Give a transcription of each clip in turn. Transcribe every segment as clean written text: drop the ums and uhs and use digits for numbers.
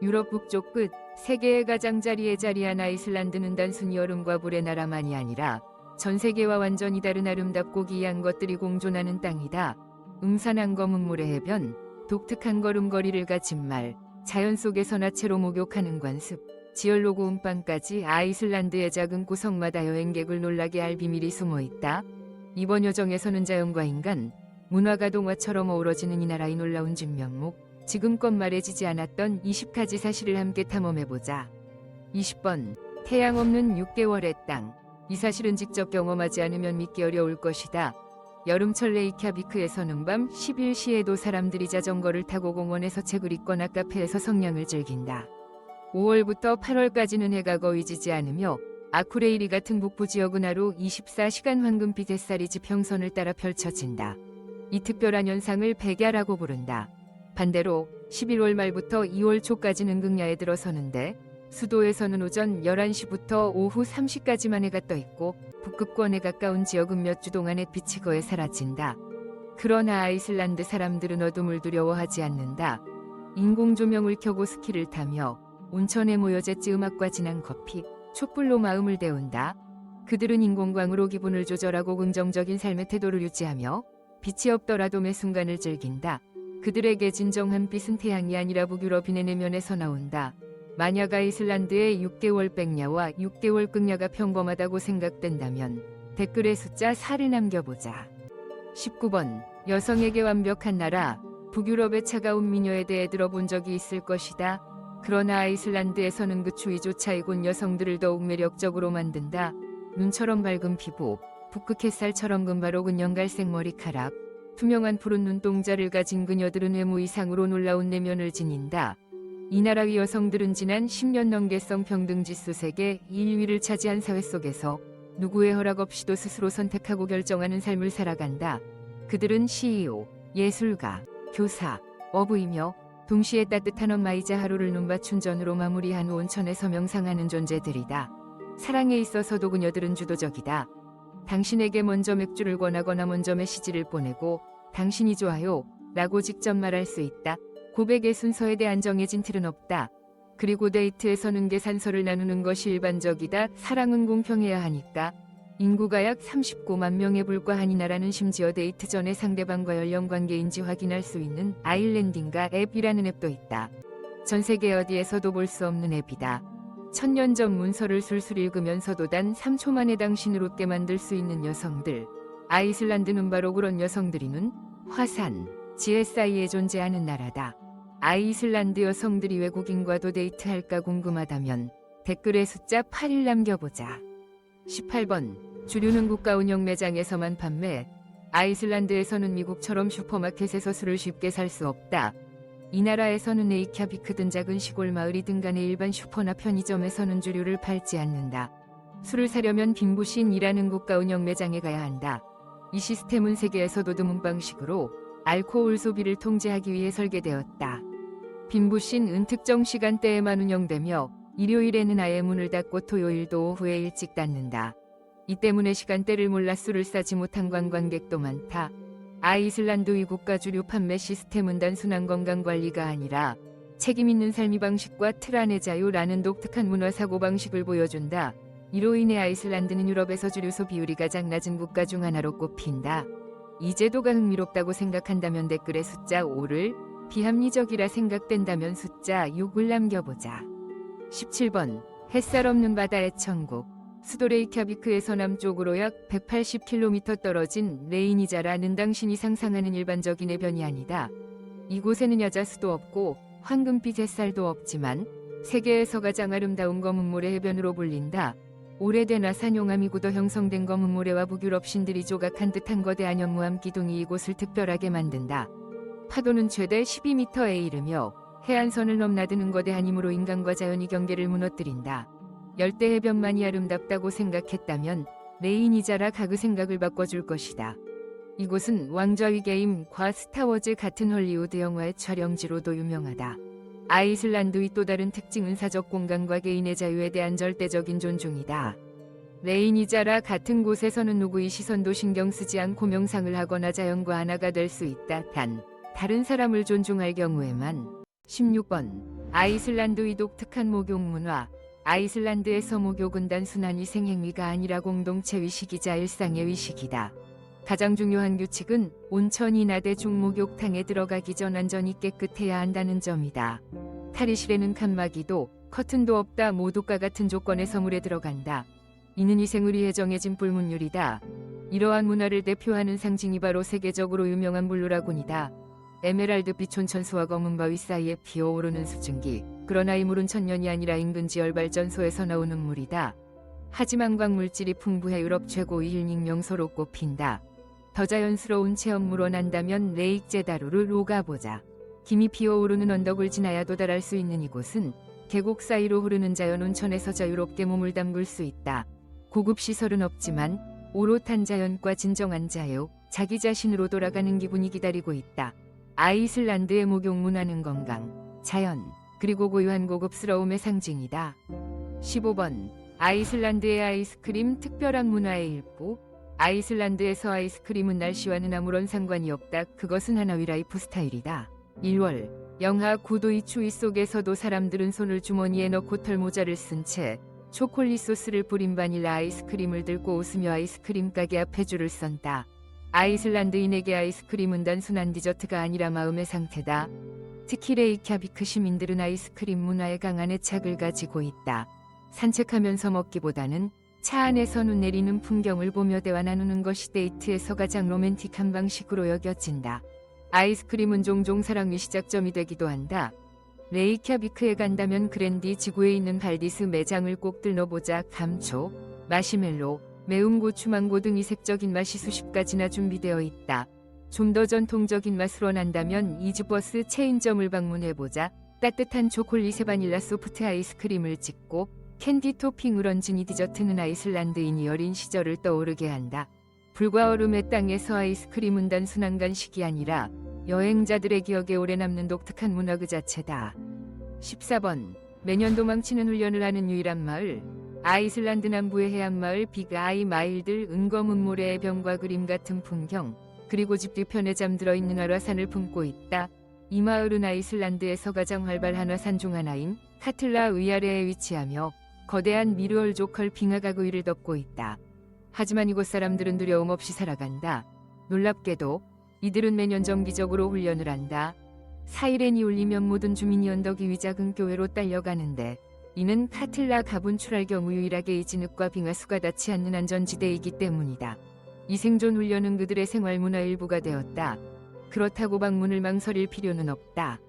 유럽 북쪽 끝 세계의 가장자리에 자리한 아이슬란드는 단순히 얼음과 불의 나라만이 아니라 전 세계와 완전히 다른 아름답고 기이한 것들이 공존하는 땅이다. 음산한 검은 물의 해변, 독특한 걸음걸이를 갖춘 말, 자연 속에서 나체로 목욕하는 관습, 지열로 구운 빵까지 아이슬란드의 작은 구석마다 여행객을 놀라게 할 비밀이 숨어있다. 이번 여정에서는 자연과 인간, 문화가 동화처럼 어우러지는 이 나라의 놀라운 진면목, 지금껏 말해지지 않았던 20가지 사실을 함께 탐험해보자. 20번, 태양 없는 6개월의 땅. 이 사실은 직접 경험하지 않으면 믿기 어려울 것이다. 여름철 레이캬비크에서는 밤 11시에도 사람들이 자전거를 타고 공원에서 책을 읽거나 카페에서 성냥을 즐긴다. 5월부터 8월까지는 해가 거의 지지 않으며 아쿠레이리 같은 북부 지역은 하루 24시간 황금빛 햇살이 지평선을 따라 펼쳐진다. 이 특별한 현상을 백야라고 부른다. 반대로 11월 말부터 2월 초까지는 극야에 들어서는데 수도에서는 오전 11시부터 오후 3시까지만 해가 떠 있고 북극권에 가까운 지역은 몇 주 동안 햇빛이 거의 사라진다. 그러나 아이슬란드 사람들은 어둠을 두려워하지 않는다. 인공 조명을 켜고 스키를 타며 온천에 모여 재즈 음악과 진한 커피, 촛불로 마음을 데운다. 그들은 인공광으로 기분을 조절하고 긍정적인 삶의 태도를 유지하며 빛이 없더라도 매 순간을 즐긴다. 그들에게 진정한 빛은 태양이 아니라 북유럽인의 내면에서 나온다. 만약 아이슬란드의 6개월 백야와 6개월 극야가 평범하다고 생각된다면 댓글에 숫자 4를 남겨보자. 19번, 여성에게 완벽한 나라. 북유럽의 차가운 미녀에 대해 들어본 적이 있을 것이다. 그러나 아이슬란드에서는 그 추위조차 이곳 여성들을 더욱 매력적으로 만든다. 눈처럼 밝은 피부, 북극 햇살처럼 금바로운 연갈색 머리카락, 투명한 푸른 눈동자를 가진 그녀들은 외모 이상으로 놀라운 내면을 지닌다. 이 나라의 여성들은 지난 10년 넘게 성평등지수 세계 1위를 차지한 사회 속에서 누구의 허락 없이도 스스로 선택하고 결정하는 삶을 살아간다. 그들은 CEO, 예술가, 교사, 어부이며 동시에 따뜻한 엄마이자 하루를 눈맞춘 전으로 마무리한 온천에서 명상하는 존재들이다. 사랑에 있어서도 그녀들은 주도적이다. 당신에게 먼저 맥주를 권하거나 먼저 메시지를 보내고 당신이 좋아요 라고 직접 말할 수 있다. 고백의 순서에 대한 정해진 틀은 없다. 그리고 데이트에서는 계산서를 나누는 것이 일반적이다. 사랑은 공평해야 하니까. 인구가 약 39만 명에 불과한 이 나라는 심지어 데이트 전에 상대방과 연령관계인지 확인할 수 있는 아일랜딩가 앱이라는 앱도 있다. 전 세계 어디에서도 볼 수 없는 앱이다. 1000년 전 문서를 술술 읽으면서도 단 3초 만에 당신을 웃게 만들 수 있는 여성들. 아이슬란드는 바로 그런 여성들이는 화산, 지혜 사이에 존재하는 나라다. 아이슬란드 여성들이 외국인과도 데이트할까 궁금하다면 댓글에 숫자 8을 남겨보자. 18번, 주류는 국가 운영 매장에서만 판매. 아이슬란드에서는 미국처럼 슈퍼마켓에서 술을 쉽게 살 수 없다. 이 나라에서는 레이캬비크 등 작은 시골 마을이든 간에 일반 슈퍼나 편의점에서는 주류를 팔지 않는다. 술을 사려면 빈부신이라는 국가 운영 매장에 가야 한다. 이 시스템은 세계에서도 드문 방식으로 알코올 소비를 통제하기 위해 설계되었다. 빈부신은 특정 시간대에만 운영되며 일요일에는 아예 문을 닫고 토요일도 오후에 일찍 닫는다. 이 때문에 시간대를 몰라 술을 사지 못한 관광객도 많다. 아이슬란드의 국가 주류 판매 시스템은 단순한 건강관리가 아니라 책임있는 삶의 방식과 틀 안의 자유라는 독특한 문화 사고방식을 보여준다. 이로 인해 아이슬란드는 유럽에서 주류소 비율이 가장 낮은 국가 중 하나로 꼽힌다. 이 제도가 흥미롭다고 생각한다면 댓글에 숫자 5를, 비합리적이라 생각된다면 숫자 6을 남겨보자. 17번, 햇살 없는 바다의 천국. 수도 레이캬비크에서 남쪽으로 약 180km 떨어진 레이니자라는 당신이 상상하는 일반적인 해변이 아니다. 이곳에는 야자수도 없고 황금빛 햇살도 없지만 세계에서 가장 아름다운 검은모래 해변으로 불린다. 오래된 아산용암이 굳어 형성된 검은모래와 북유럽 신들이 조각한 듯한 거대한 현무암 기둥이 이곳을 특별하게 만든다. 파도는 최대 12m에 이르며 해안선을 넘나드는 거대한 힘으로 인간과 자연의 경계를 무너뜨린다. 열대 해변만이 아름답다고 생각했다면 레이니자라 그 생각을 바꿔줄 것이다. 이곳은 왕좌의 게임과 스타워즈 같은 헐리우드 영화의 촬영지로도 유명하다. 아이슬란드의 또 다른 특징은 사적 공간과 개인의 자유에 대한 절대적인 존중이다. 레이니자라 같은 곳에서는 누구의 시선도 신경 쓰지 않고 명상을 하거나 자연과 하나가 될 수 있다. 단, 다른 사람을 존중할 경우에만. 16번, 아이슬란드의 독특한 목욕 문화. 아이슬란드에서 목욕은 단순한 위생행위가 아니라 공동체 의식이자 일상의 의식이다. 가장 중요한 규칙은 온천이나 대중목욕탕에 들어가기 전 완전히 깨끗해야 한다는 점이다. 탈의실에는 칸막이도 커튼도 없다. 모두가 같은 조건에서 물에 들어간다. 이는 위생을 위해 정해진 불문율이다. 이러한 문화를 대표하는 상징이 바로 세계적으로 유명한 블루라군이다. 에메랄드빛 촌천수와 검은 바위 사이에 피어오르는 수증기. 그러나 이 물은 천년이 아니라 인근 지열발전소에서 나오는 물이다. 하지만 광물질이 풍부해 유럽 최고의 힐링 명소로 꼽힌다. 더 자연스러운 체험을 원한다면 레이크 제다루를 가보자. 김이 피어오르는 언덕을 지나야 도달할 수 있는 이곳은 계곡 사이로 흐르는 자연 온천에서 자유롭게 몸을 담글 수 있다. 고급 시설은 없지만 오롯한 자연과 진정한 자유, 자기 자신으로 돌아가는 기분이 기다리고 있다. 아이슬란드의 목욕 문화는 건강, 자연, 그리고 고유한 고급스러움의 상징이다. 15번. 아이슬란드의 아이스크림 특별한 문화의 일부. 아이슬란드에서 아이스크림은 날씨와는 아무런 상관이 없다. 그것은 하나의 라이프 스타일이다. 1월. 영하 9도의 추위 속에서도 사람들은 손을 주머니에 넣고 털모자를 쓴 채 초콜릿 소스를 뿌린 바닐라 아이스크림을 들고 웃으며 아이스크림 가게 앞에 줄을 선다. 아이슬란드인에게 아이스크림은 단순한 디저트가 아니라 마음의 상태다. 특히 레이캬비크 시민들은 아이스크림 문화에 강한 애착을 가지고 있다. 산책하면서 먹기보다는 차 안에서 눈 내리는 풍경을 보며 대화 나누는 것이 데이트에서 가장 로맨틱한 방식으로 여겨진다. 아이스크림은 종종 사랑의 시작점이 되기도 한다. 레이캬비크에 간다면 그랜디 지구에 있는 발디스 매장을 꼭 들러보자. 감초, 마시멜로, 매운 고추, 망고 등 이색적인 맛이 수십 가지나 준비되어 있다. 좀 더 전통적인 맛을 원한다면 이즈버스 체인점을 방문해보자. 따뜻한 초콜릿에 바닐라 소프트 아이스크림을 찍고 캔디 토핑을 얹은 이 디저트는 아이슬란드인이 어린 시절을 떠오르게 한다. 불과 얼음의 땅에서 아이스크림은 단순한 간식이 아니라 여행자들의 기억에 오래 남는 독특한 문화 그 자체다. 14번. 매년 도망치는 훈련을 하는 유일한 마을. 아이슬란드 남부의 해안마을 빅 아이 마일들. 은검은 모래의 병과 그림 같은 풍경, 그리고 집 뒤편에 잠들어 있는 활화산을 품고 있다. 이 마을은 아이슬란드에서 가장 활발한 화산 중 하나인 카틀라 위아래에 위치하며 거대한 미르얼조컬 빙하가 위를 덮고 있다. 하지만 이곳 사람들은 두려움 없이 살아간다. 놀랍게도 이들은 매년 정기적으로 훈련을 한다. 사이렌이 울리면 모든 주민이 언덕 위 작은 교회로 딸려가는데, 이는 카틀라 가분 출할 경우 유일하게 이 진흙과 빙하수가 닿지 않는 안전지대이기 때문이다. 이 생존 훈련은 그들의 생활 문화 일부가 되었다. 그렇다고 방문을 망설일 필요는 없다.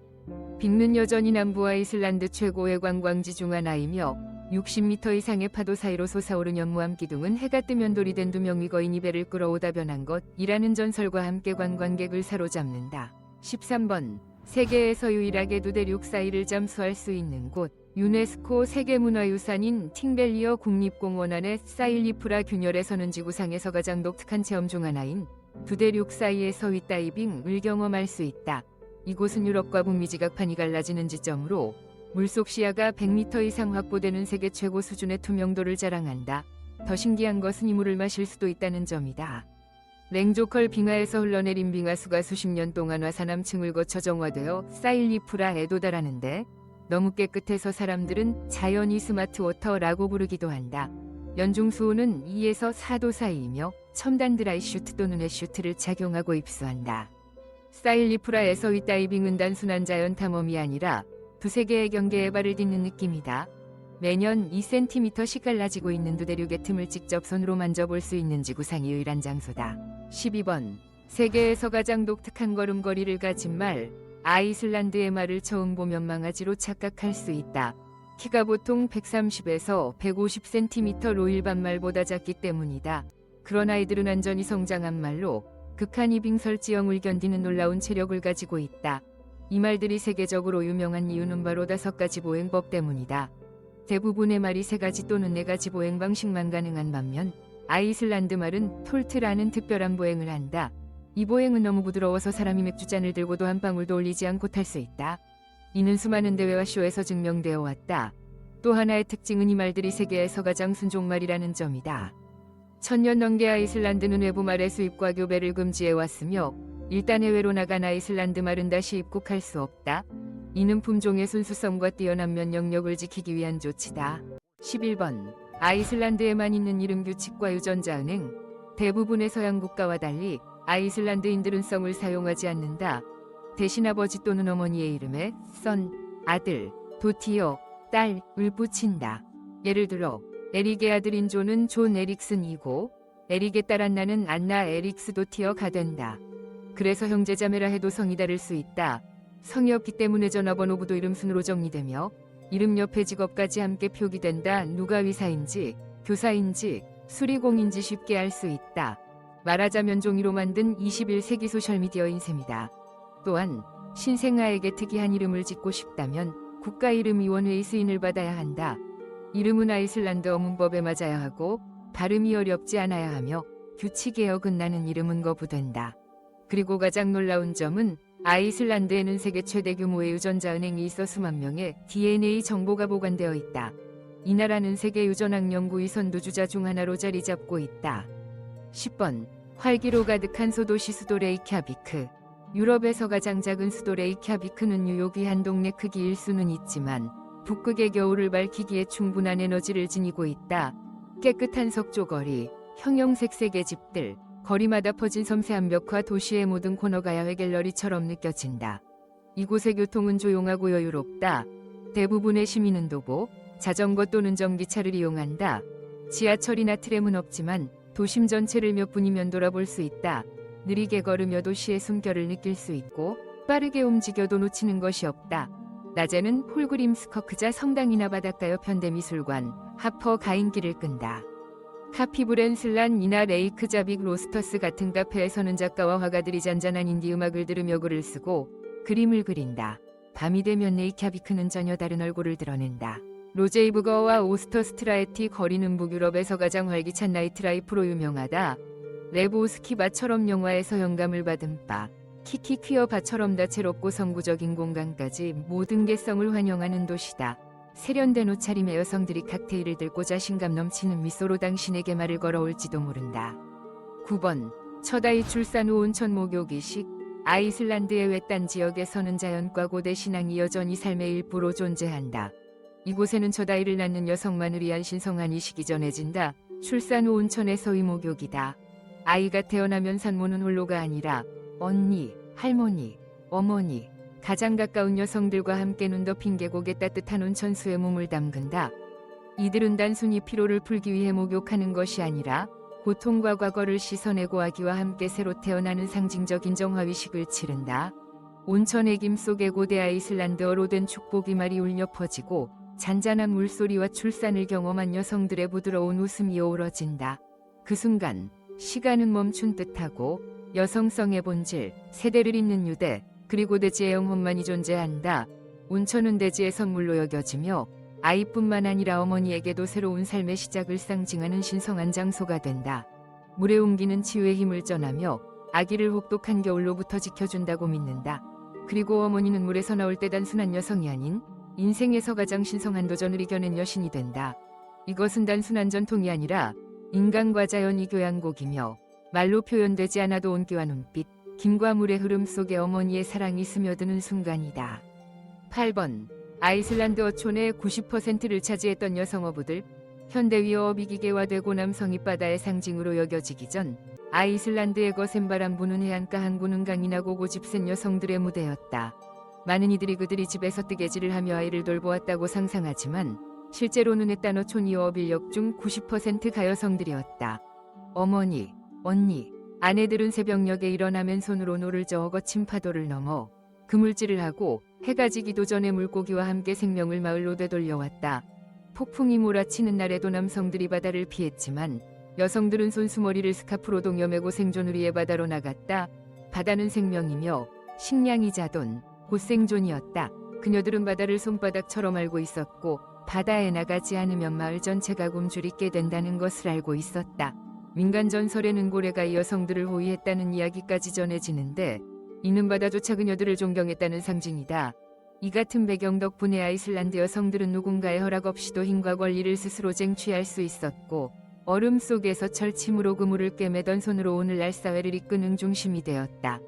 빅는 여전히 남부 아이슬란드 최고의 관광지 중 하나이며 60m 이상의 파도 사이로 솟아오른 연무암 기둥은 해가 뜨면 돌이 된 두 명의 거인이 배를 끌어오다 변한 것이라는 전설과 함께 관광객을 사로잡는다. 13번. 세계에서 유일하게 두 대륙 사이를 잠수할 수 있는 곳. 유네스코 세계문화유산인 팅벨리어 국립공원 안의 사일리프라 균열에서는 지구상에서 가장 독특한 체험 중 하나인 두 대륙 사이에서 윗다이빙을 경험할 수 있다. 이곳은 유럽과 북미 지각판이 갈라지는 지점으로 물속 시야가 100m 이상 확보되는 세계 최고 수준의 투명도를 자랑한다. 더 신기한 것은 이 물을 마실 수도 있다는 점이다. 랭조컬 빙하에서 흘러내린 빙하수가 수십 년 동안 화산암층을 거쳐 정화되어 사일리프라에 도달하는데, 너무 깨끗해서 사람들은 자연이 스마트 워터라고 부르기도 한다. 연중수온은 2에서 4도 사이이며 첨단 드라이슈트 또는 해슈트를 착용하고 입수한다. 사일리프라에서 윗다이빙은 단순한 자연 탐험이 아니라 두세 개의 경계의 발을 딛는 느낌이다. 매년 2cm씩 갈라지고 있는 두 대륙의 틈을 직접 손으로 만져볼 수 있는 지구상의 유일한 장소다. 12번. 세계에서 가장 독특한 걸음걸이를 가진 말. 아이슬란드의 말을 처음 보면 망아지로 착각할 수 있다. 키가 보통 130에서 150cm로 일반 말보다 작기 때문이다. 그런 아이들은 완전히 성장한 말로 극한 이빙설 지형을 견디는 놀라운 체력을 가지고 있다. 이 말들이 세계적으로 유명한 이유는 바로 5가지 보행법 때문이다. 대부분의 말이 3가지 또는 4가지 보행 방식만 가능한 반면 아이슬란드 말은 톨트라는 특별한 보행을 한다. 이 보행은 너무 부드러워서 사람이 맥주잔을 들고도 한 방울도 올리지 않고 탈 수 있다. 이는 수많은 대회와 쇼에서 증명되어 왔다. 또 하나의 특징은 이 말들이 세계에서 가장 순종말이라는 점이다. 1000년 넘게 아이슬란드는 외부말의 수입과 교배를 금지해왔으며 일단 해외로 나간 아이슬란드 말은 다시 입국할 수 없다. 이는 품종의 순수성과 뛰어난 면역력을 지키기 위한 조치다. 11번. 아이슬란드에만 있는 이름 규칙과 유전자 은행. 대부분의 서양 국가와 달리 아이슬란드인들은 성을 사용하지 않는다. 대신 아버지 또는 어머니의 이름에 선, 아들, 도티어, 딸을 붙인다. 예를 들어 에릭의 아들인 존은 존 에릭슨이고 에릭의 딸 안나는 안나 에릭스 도티어가 된다. 그래서 형제자매라 해도 성이 다를 수 있다. 성이 없기 때문에 전화번호부도 이름 순으로 정리되며 이름 옆에 직업까지 함께 표기된다. 누가 의사인지 교사인지 수리공인지 쉽게 알 수 있다. 말하자면 종이로 만든 21세기 소셜미디어인 셈이다. 또한 신생아에게 특이한 이름을 짓고 싶다면 국가이름위원회의 승인을 받아야 한다. 이름은 아이슬란드어 문법에 맞아야 하고 발음이 어렵지 않아야 하며 규칙에 어긋나는 이름은 거부된다. 그리고 가장 놀라운 점은 아이슬란드에는 세계 최대 규모의 유전자 은행이 있어 수만 명의 DNA 정보가 보관되어 있다. 이 나라는 세계 유전학 연구의 선두주자 중 하나로 자리 잡고 있다. 10번. 활기로 가득한 소도시 수도 레이캬비크. 유럽에서 가장 작은 수도 레이캬비크는 뉴욕의 한 동네 크기일 수는 있지만 북극의 겨울을 밝히기에 충분한 에너지를 지니고 있다. 깨끗한 석조거리, 형형색 세계 집들, 거리마다 퍼진 섬세한 벽화 도시의 모든 코너가 야외 갤러리처럼 느껴진다. 이곳의 교통은 조용하고 여유롭다. 대부분의 시민은 도보, 자전거 또는 전기차를 이용한다. 지하철이나 트램은 없지만 도심 전체를 몇 분이면 돌아볼 수 있다. 느리게 걸으며 도시의 숨결을 느낄 수 있고 빠르게 움직여도 놓치는 것이 없다. 낮에는 폴그림스커크자 성당이나 바닷가 옆 현대미술관, 하퍼 가인길을 끈다. 카피브렌슬란이나 레이크자빅 로스터스 같은 카페에서는 작가와 화가들이 잔잔한 인디 음악을 들으며 글을 쓰고 그림을 그린다. 밤이 되면 레이캬비크는 전혀 다른 얼굴을 드러낸다. 로제이브거와 오스터스트라에티 거리는 북유럽에서 가장 활기찬 나이트라이프로 유명하다. 레보스키바처럼 영화에서 영감을 받은 바, 키키 퀴어 바처럼 다채롭고 선구적인 공간까지 모든 개성을 환영하는 도시다. 세련된 옷차림의 여성들이 칵테일을 들고 자신감 넘치는 미소로 당신에게 말을 걸어올지도 모른다. 9번. 첫 아이 출산 후 온천 목욕이식. 아이슬란드의 외딴 지역에서는 자연과 고대 신앙이 여전히 삶의 일부로 존재한다. 이곳에는 첫 아이를 낳는 여성만을 위한 신성한 이식이 전해진다. 출산 후 온천에서의 목욕이다. 아이가 태어나면 산모는 홀로가 아니라 언니, 할머니, 어머니, 가장 가까운 여성들과 함께 눈 덮인 계곡의 따뜻한 온천수에 몸을 담근다. 이들은 단순히 피로를 풀기 위해 목욕하는 것이 아니라 고통과 과거를 씻어내고 아기와 함께 새로 태어나는 상징적인 정화의식을 치른다. 온천의 김 속에 고대 아이슬란드어로 된 축복의 말이 울려 퍼지고 잔잔한 물소리와 출산을 경험한 여성들의 부드러운 웃음이 어우러진다. 그 순간 시간은 멈춘 듯하고 여성성의 본질, 세대를 잇는 유대, 그리고 대지의 영혼만이 존재한다. 온천은 대지의 선물로 여겨지며 아이뿐만 아니라 어머니에게도 새로운 삶의 시작을 상징하는 신성한 장소가 된다. 물에 옮기는 치유의 힘을 전하며 아기를 혹독한 겨울로부터 지켜준다고 믿는다. 그리고 어머니는 물에서 나올 때 단순한 여성이 아닌 인생에서 가장 신성한 도전을 이겨낸 여신이 된다. 이것은 단순한 전통이 아니라 인간과 자연이 교향곡이며 말로 표현되지 않아도 온기와 눈빛, 김과 물의 흐름 속에 어머니의 사랑이 스며드는 순간이다. 8번. 아이슬란드 어촌의 90%를 차지했던 여성 어부들. 현대 위어업이 기계화되고 남성이 바다의 상징으로 여겨지기 전 아이슬란드의 거센 바람 부는 해안가 항구는 강인하고 고집센 여성들의 무대였다. 많은 이들이 그들이 집에서 뜨개질을 하며 아이를 돌보았다고 상상하지만 실제로 눈에 딴 어촌 위어업 인력 중 90%가 여성들이었다. 어머니, 언니, 아내들은 새벽녘에 일어나면 손으로 노를 저어 거친 파도를 넘어 그물질을 하고 해가 지기도 전에 물고기와 함께 생명을 마을로 되돌려왔다. 폭풍이 몰아치는 날에도 남성들이 바다를 피했지만 여성들은 손수머리를 스카프로 동여매고 생존을 위해 바다로 나갔다. 바다는 생명이며 식량이자 돈, 곧 생존이었다. 그녀들은 바다를 손바닥처럼 알고 있었고 바다에 나가지 않으면 마을 전체가 굶주리게 된다는 것을 알고 있었다. 민간 전설에는 고래가 이 여성들을 호위했다는 이야기까지 전해지는데 이는 바다조차 그녀들을 존경했다는 상징이다. 이 같은 배경 덕분에 아이슬란드 여성들은 누군가의 허락 없이도 힘과 권리를 스스로 쟁취할 수 있었고 얼음 속에서 철침으로 그물을 꿰매던 손으로 오늘날 사회를 이끄는 중심이 되었다.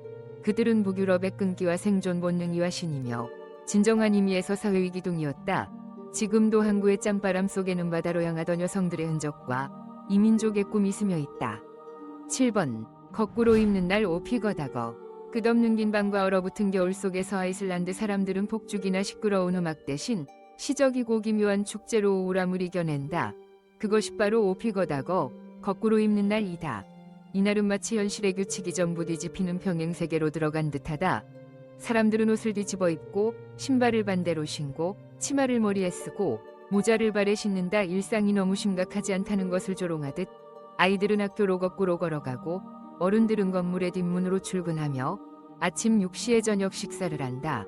그들은 북유럽의 끈기와 생존 본능이 화신이며 진정한 의미에서 사회위기둥이었다. 지금도 항구의 짬바람 속에는 바다로 향하던 여성들의 흔적과 이민족의 꿈이 스며 있다. 7번 거꾸로 입는 날 오피거다거. 끝없는 긴 밤과 얼어붙은 겨울 속에서 아이슬란드 사람들은 폭죽이나 시끄러운 음악 대신 시적이고 기묘한 축제로 우울함을 이겨낸다. 그것이 바로 오피거다거, 거꾸로 입는 날이다. 이날은 마치 현실의 규칙이 전부 뒤집히는 평행세계로 들어간 듯하다. 사람들은 옷을 뒤집어 입고 신발을 반대로 신고 치마를 머리에 쓰고 모자를 발에 신는다. 일상이 너무 심각하지 않다는 것을 조롱하듯 아이들은 학교로 거꾸로 걸어가고 어른들은 건물의 뒷문으로 출근하며 아침 6시에 저녁 식사를 한다.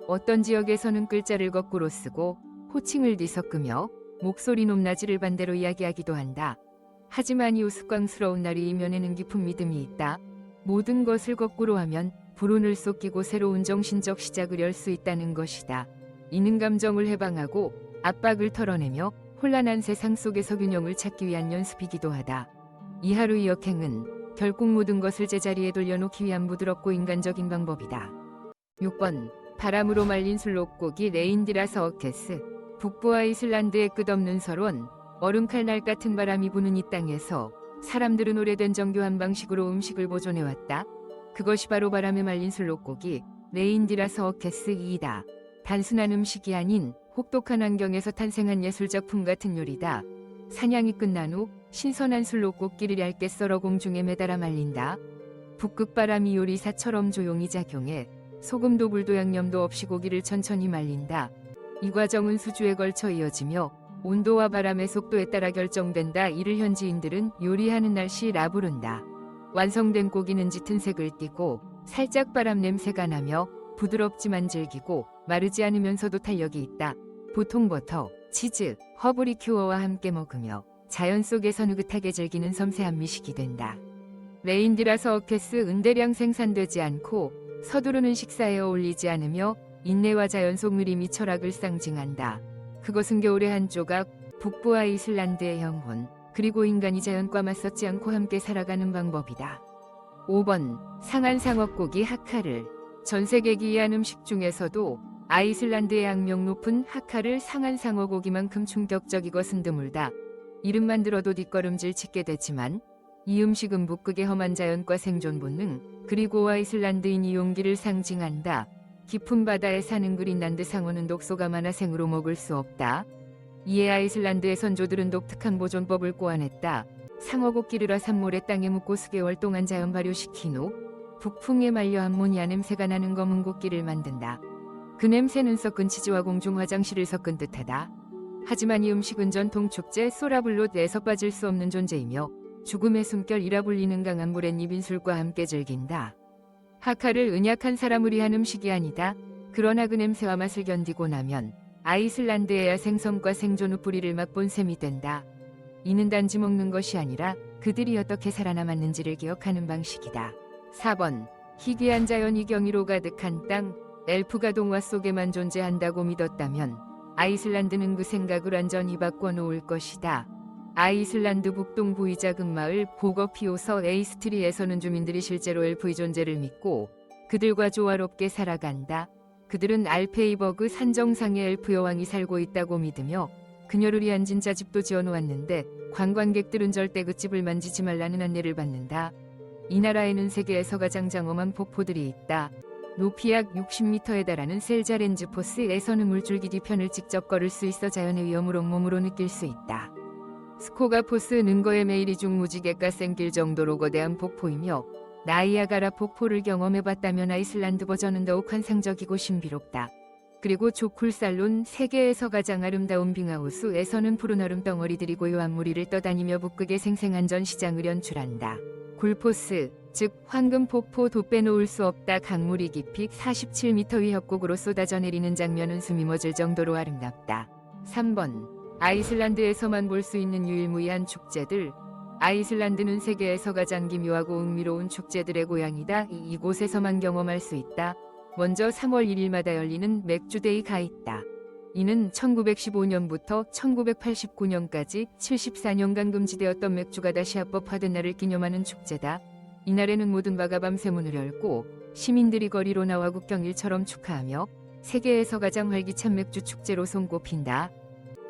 어떤 지역에서는 글자를 거꾸로 쓰고 호칭을 뒤섞으며 목소리 높낮이를 반대로 이야기하기도 한다. 하지만 이 우스꽝스러운 날이 이면에는 깊은 믿음이 있다. 모든 것을 거꾸로 하면 불운을 쏟기고 새로운 정신적 시작을 열 수 있다는 것이다. 이는 감정을 해방하고 압박을 털어내며 혼란한 세상 속에서 균형을 찾기 위한 연습이기도 하다. 이 하루의 역행은 결국 모든 것을 제자리에 돌려놓기 위한 부드럽고 인간적인 방법이다. 6번 바람으로 말린 술록고기 레인디라 서어케스. 북부 아이슬란드의 끝없는 설원, 얼음칼날 같은 바람이 부는 이 땅에서 사람들은 오래된 정교한 방식으로 음식을 보존해왔다. 그것이 바로 바람에 말린 술록고기 레인디라 서어케스이다. 단순한 음식이 아닌 혹독한 환경에서 탄생한 예술작품 같은 요리다. 사냥이 끝난 후 신선한 술록고기를 얇게 썰어 공중에 매달아 말린다. 북극바람이 요리사처럼 조용히 작용해 소금도 불도 양념도 없이 고기를 천천히 말린다. 이 과정은 수주에 걸쳐 이어지며 온도와 바람의 속도에 따라 결정된다. 이를 현지인들은 요리하는 날씨라 부른다. 완성된 고기는 짙은 색을 띠고 살짝 바람 냄새가 나며 부드럽지만 질기고 마르지 않으면서도 탄력이 있다. 보통 버터, 치즈, 허브 리큐어와 함께 먹으며 자연 속에서 느긋하게 즐기는 섬세한 미식이 된다. 레인디라 서어케스 은대량 생산되지 않고 서두르는 식사에 어울리지 않으며 인내와 자연 속 느림이 철학을 상징한다. 그것은 겨울의 한 조각, 북부 아이슬란드의 영혼, 그리고 인간이 자연과 맞서지 않고 함께 살아가는 방법이다. 5번 상한 상어고기 하카를. 전 세계 기이한 음식 중에서도 아이슬란드의 악명 높은 하카를 상한 상어고기만큼 충격적이고 드물다. 이름만 들어도 뒷걸음질 치게 되지만 이 음식은 북극의 험한 자연과 생존 본능, 그리고 아이슬란드인이 용기를 상징한다. 깊은 바다에 사는 그린란드 상어는 독소가 많아 생으로 먹을 수 없다. 이에 아이슬란드의 선조들은 독특한 보존법을 고안했다. 상어고기를 산모래 땅에 묻고 수개월 동안 자연 발효시킨 후 북풍에 말려 암모니아 냄새가 나는 검은 고기를 만든다. 그 냄새는 섞은 치즈와 공중 화장실을 섞은 듯하다. 하지만 이 음식은 전통 축제 소라블롯에서 빠질 수 없는 존재이며 죽음의 숨결이라 불리는 강한 브랜잎 인술과 함께 즐긴다. 하카를 은약한 사람을 위한 음식이 아니다. 그러나 그 냄새와 맛을 견디고 나면 아이슬란드의 야생성과 생존 후 뿌리를 맛본 셈이 된다. 이는 단지 먹는 것이 아니라 그들이 어떻게 살아남았는지를 기억하는 방식이다. 4번 희귀한 자연이 경이로 가득한 땅, 엘프가 동화 속에만 존재한다고 믿었다면 아이슬란드는 그 생각을 완전히 바꿔놓을 것이다. 아이슬란드 북동부의 작은 마을 보거피오서 에이스트리에서는 주민들이 실제로 엘프의 존재를 믿고 그들과 조화롭게 살아간다. 그들은 알페이버그 산 정상에 엘프 여왕이 살고 있다고 믿으며 그녀를 위한 진짜 집도 지어놓았는데 관광객들은 절대 그 집을 만지지 말라는 안내를 받는다. 이 나라에는 세계에서 가장 장엄한 폭포들이 있다. 높이 약 60m에 달하는 셀자렌즈 포스에서는 물줄기 뒤편을 직접 걸을 수 있어 자연의 위험을 온몸으로 느낄 수 있다. 스코가 포스 능거의 메이리 중 무지개가 생길 정도로 거대한 폭포이며 나이아가라 폭포를 경험해봤다면 아이슬란드 버전은 더욱 환상적이고 신비롭다. 그리고 조쿨살론 세계에서 가장 아름다운 빙하호수에서는 푸른 얼음 덩어리들이 고요한 무리를 떠다니며 북극의 생생한 전시장을 연출한다. 굴포스, 즉 황금폭포 도 빼놓을 수 없다. 강물이 깊이 47m 위 협곡으로 쏟아져 내리는 장면은 숨이 멎을 정도로 아름답다. 3번 아이슬란드에서만 볼 수 있는 유일무이한 축제들. 아이슬란드는 세계에서 가장 기묘하고 흥미로운 축제들의 고향이다. 이곳에서만 경험할 수 있다. 먼저 3월 1일마다 열리는 맥주데이가 있다. 이는 1915년부터 1989년까지 74년간 금지되었던 맥주가 다시 합법화된 날을 기념하는 축제다. 이날에는 모든 바가 밤새 문을 열고 시민들이 거리로 나와 국경일처럼 축하하며 세계에서 가장 활기찬 맥주 축제로 손꼽힌다.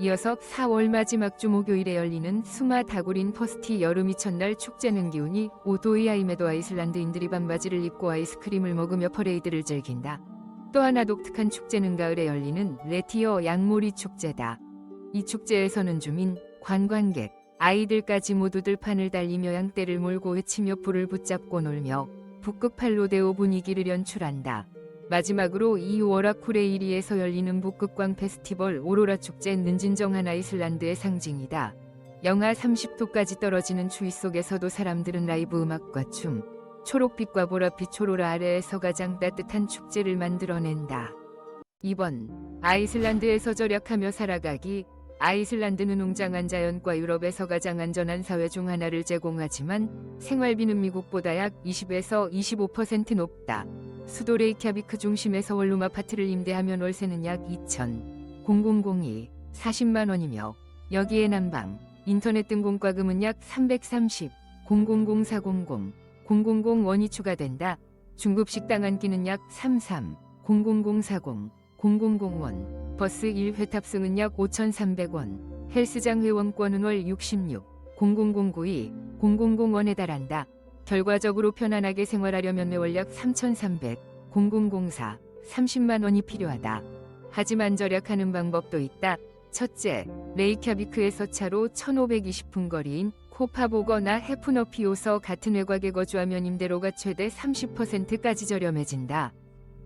이어서 4월 마지막 주 목요일에 열리는 수마 다구린 퍼스티 여름이 첫날 축제는 기온이 5도 이하임에도 아이슬란드인들이 반바지를 입고 아이스크림을 먹으며 퍼레이드를 즐긴다. 또 하나 독특한 축제는 가을에 열리는 레티어 양모리 축제다. 이 축제에서는 주민, 관광객, 아이들까지 모두들 판을 달리며 양떼를 몰고 외치며 불을 붙잡고 놀며 북극 팔로데오 분위기를 연출한다. 마지막으로 이 워라쿠레이리에서 열리는 북극광 페스티벌 오로라 축제는 진정한 아이슬란드의 상징이다. 영하 30도까지 떨어지는 추위 속에서도 사람들은 라이브 음악과 춤, 초록빛과 보랏빛 초로라 아래에서 가장 따뜻한 축제를 만들어낸다. 2번. 아이슬란드에서 절약하며 살아가기. 아이슬란드는 웅장한 자연과 유럽에서 가장 안전한 사회 중 하나를 제공하지만 생활비는 미국보다 약 20에서 25% 높다. 수도 레이캬비크 중심에서 원룸 아파트를 임대하면 월세는 약 2,002 40만 원이며 여기에 난방, 인터넷 등 공과금은 약 330 000 000원이 추가된다. 중급 식당 한 끼는 약 33 00040 000원, 버스 1회 탑승은 약 5,300원, 헬스장 회원권은 월 66 00092 000원에 달한다. 결과적으로 편안하게 생활하려면 매월 약 3,300 0004 30만 원이 필요하다. 하지만 절약하는 방법도 있다. 첫째, 레이캬비크에서 차로 1,520분 거리인 코파보거나 헤프너피오서 같은 외곽에 거주하면 임대료가 최대 30%까지 저렴해진다.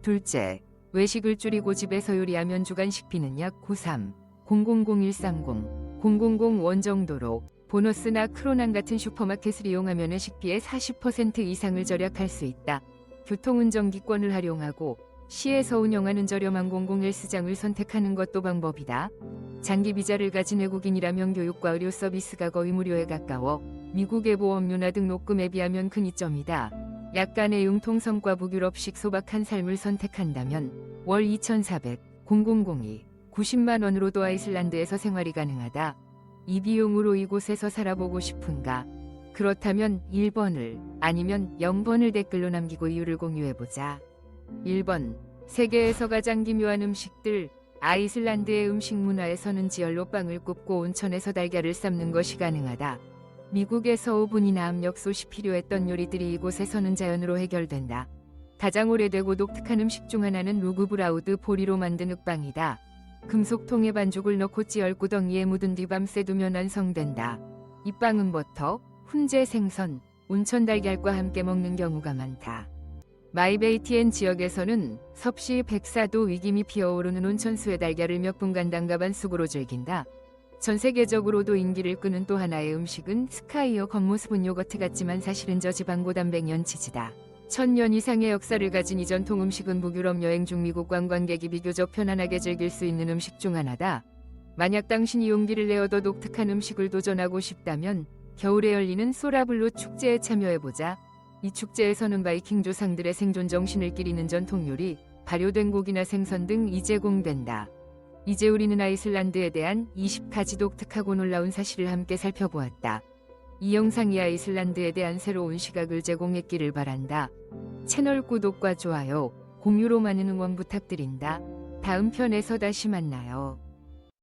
둘째, 외식을 줄이고 집에서 요리하면 주간 식비는 약 93 000130 000원 정도로 보너스나 크로난 같은 슈퍼마켓을 이용하면 외식비의 40% 이상을 절약할 수 있다. 교통운전기권을 활용하고 시에서 운영하는 저렴한 공공헬스장을 선택하는 것도 방법이다. 장기 비자를 가진 외국인이라면 교육과 의료 서비스가 거의 무료에 가까워 미국의 보험료나 등록금에 비하면 큰 이점이다. 약간의 융통성과 북유럽식 소박한 삶을 선택한다면 월 2,400 0002 90만 원으로도 아이슬란드에서 생활이 가능하다. 이 비용으로 이곳에서 살아보고 싶은가? 그렇다면 1번을 아니면 0번을 댓글로 남기고 이유를 공유해보자. 1번. 세계에서 가장 기묘한 음식들. 아이슬란드의 음식 문화에서는 지열로 빵을 굽고 온천에서 달걀을 삶는 것이 가능하다. 미국에서 오븐이나 압력솥이 필요했던 요리들이 이곳에서는 자연으로 해결된다. 가장 오래되고 독특한 음식 중 하나는 루그브라우드 보리로 만든 흑빵이다. 금속통에 반죽을 넣고 찌열 구덩이에 묻은 뒤 밤새 두면 완성된다. 이 빵은 버터, 훈제 생선, 온천 달걀과 함께 먹는 경우가 많다. 마이베이티엔 지역에서는 섭씨 104도 위기미 피어오르는 온천수의 달걀을 몇 분간 담가 반숙으로 즐긴다. 전 세계적으로도 인기를 끄는 또 하나의 음식은 스카이어 겉모습은 요거트 같지만 사실은 저지방 고단백 치즈다. 1,000년 이상의 역사를 가진 이 전통 음식은 북유럽 여행 중 미국 관광객이 비교적 편안하게 즐길 수 있는 음식 중 하나다. 만약 당신이 용기를 내어 더 독특한 음식을 도전하고 싶다면 겨울에 열리는 소라블루 축제에 참여해보자. 이 축제에서는 바이킹 조상들의 생존 정신을 기리는 전통 요리, 발효된 고기나 생선 등이 제공된다. 이제 우리는 아이슬란드에 대한 20가지 독특하고 놀라운 사실을 함께 살펴보았다. 이 영상이 아이슬란드에 대한 새로운 시각을 제공했기를 바란다. 채널 구독과 좋아요, 공유로 많은 응원 부탁드린다. 다음 편에서 다시 만나요.